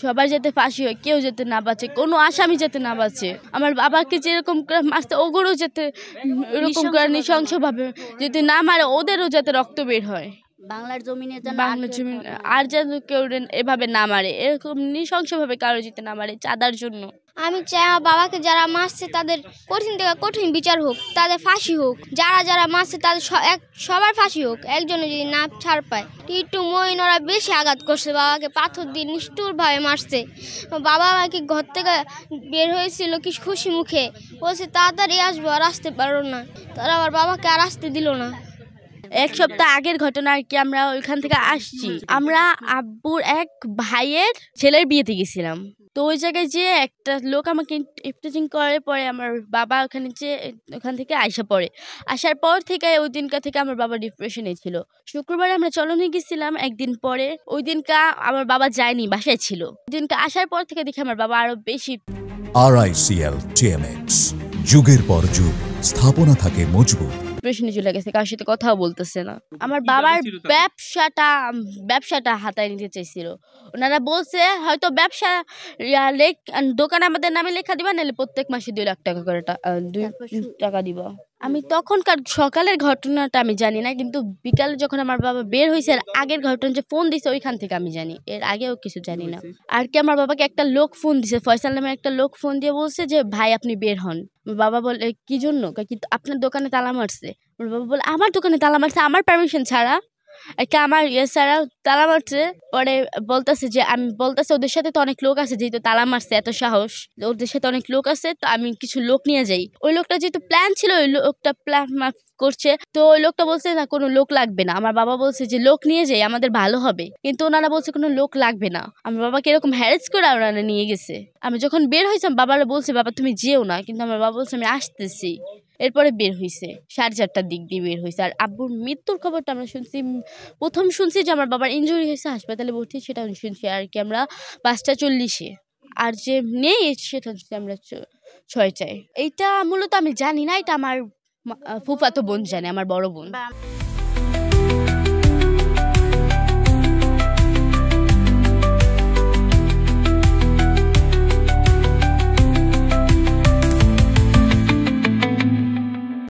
সবার যাতে ফাঁসি হয়, কেউ যাতে না বাঁচে, কোনো আসামি যাতে না বাঁচে। আমার বাবাকে যেরকম মারছে ওগুলোও যাতে এরকম করে নৃশংসভাবে যদি না মারে, ওদেরও যাতে রক্ত বের হয়। বাংলার জমিনে আর যেন কেউ এভাবে না মারে, এরকম নৃশংসভাবে কারো যেতে না মারে চাঁদার জন্য। আমি চাই আমার বাবাকে যারা মারছে তাদের কঠিন থেকে কঠিন বিচার হোক, তাদের ফাঁসি হোক। যারা যারা মারছে তাদের সবার ফাঁসি হোক, একজনে যদি না ছাড় পায়। টিটু মইন ওরা বেশি আঘাত করছে, বাবাকে পাথর দিয়ে নিষ্ঠুরভাবে মারছে। বাবা আমাকে ঘর থেকে বের হয়েছিল কি খুশি মুখে, বলছে তাড়াতাড়ি আসবো, আর আসতে পারো না। তারা আমার বাবাকে আর আসতে দিল না। এক সপ্তাহ আগের ঘটনা আর কি, আমরা ওইখান থেকে আসছি। আমরা আব্বুর এক ভাইয়ের ছেলের বিয়েতে গেছিলাম। তো ওই জায়গায় যে একটা লোক আমাকে ইফটিজিং করে, পরে আমার বাবা ওখান থেকে আসার পর থেকে ওই দিনকা থেকে আমার বাবা ডিপ্রেশনে ছিল। শুক্রবারে আমরা চলনে গেছিলাম একদিন পরে, ওই দিনকা আমার বাবা যায়নি, বাসায় ছিল। ওই দিনকা আসার পর থেকে দেখি আমার বাবা আরো বেশি। RICL TMX, যুগের পর যুগ স্থাপনা থাকে মজবুত। ডিপ্রেশনে চলে গেছে, কারোর সাথে কথাও বলতেছে না। আমার বাবার ব্যবসাটা হাতায় নিতে চাইছিল। ওনারা বলছে হয়তো ব্যবসা দোকান আমাদের নামে লেখা দিবা, নাহলে প্রত্যেক মাসে 2 লাখ টাকা করে 2 টাকা দিবা। আমি তখনকার সকালের ঘটনাটা আমি জানি না, কিন্তু বিকালে যখন আমার বাবা বের হয়েছে আগের ঘটনা যে ফোন দিছে ওইখান থেকে আমি জানি, এর আগেও কিছু জানি না। আর কি আমার বাবাকে একটা লোক ফোন দিছে, ফয়সাল নামে একটা লোক ফোন দিয়ে বলছে যে ভাই আপনি বের হন। বাবা বলে কি জন্য? কিন্তু আপনার দোকানে তালা মারছে। বাবা বলে আমার দোকানে তালা মারছে আমার পারমিশন ছাড়া, আমার ছাড়া তালা মারছে। পরে বলতেছে ওদের সাথে তো অনেক লোক আছে, যেহেতু তালা মারছে এত সাহস, ওদের সাথে অনেক লোক আছে, তো আমি কিছু লোক নিয়ে যাই। ওই লোকটা যেহেতু প্ল্যান ছিল, ওই লোকটা প্ল্যান করছে, তো ওই লোকটা বলছে না কোনো লোক লাগবে না। আমার বাবা বলছে যে লোক নিয়ে যাই, আমাদের ভালো হবে, কিন্তু ওনারা বলছে কোনো লোক লাগবে না। আমার বাবাকে এরকম হ্যারেস করে ওনারা নিয়ে গেছে। আমি যখন বের হয়েছিলাম বাবারা বলছে বাবা তুমি যেও না, কিন্তু আমার বাবা বলছে আমি আসতেছি। এরপরে বের হয়েছে 4:30টার দিক দিয়ে বের হয়েছে। আর আব্বুর মৃত্যুর খবরটা আমরা প্রথম শুনছি যে আমার বাবার ইনজুরি হয়েছে, হাসপাতালে ভর্তি, সেটা শুনছি আর কি আমরা 5:40-এ। আর যে নেই সেটা হচ্ছে আমরা 6টায়। এইটা মূলত আমি জানি না, এটা আমার ফুফাতো বোন জানে, আমার বড় বোন।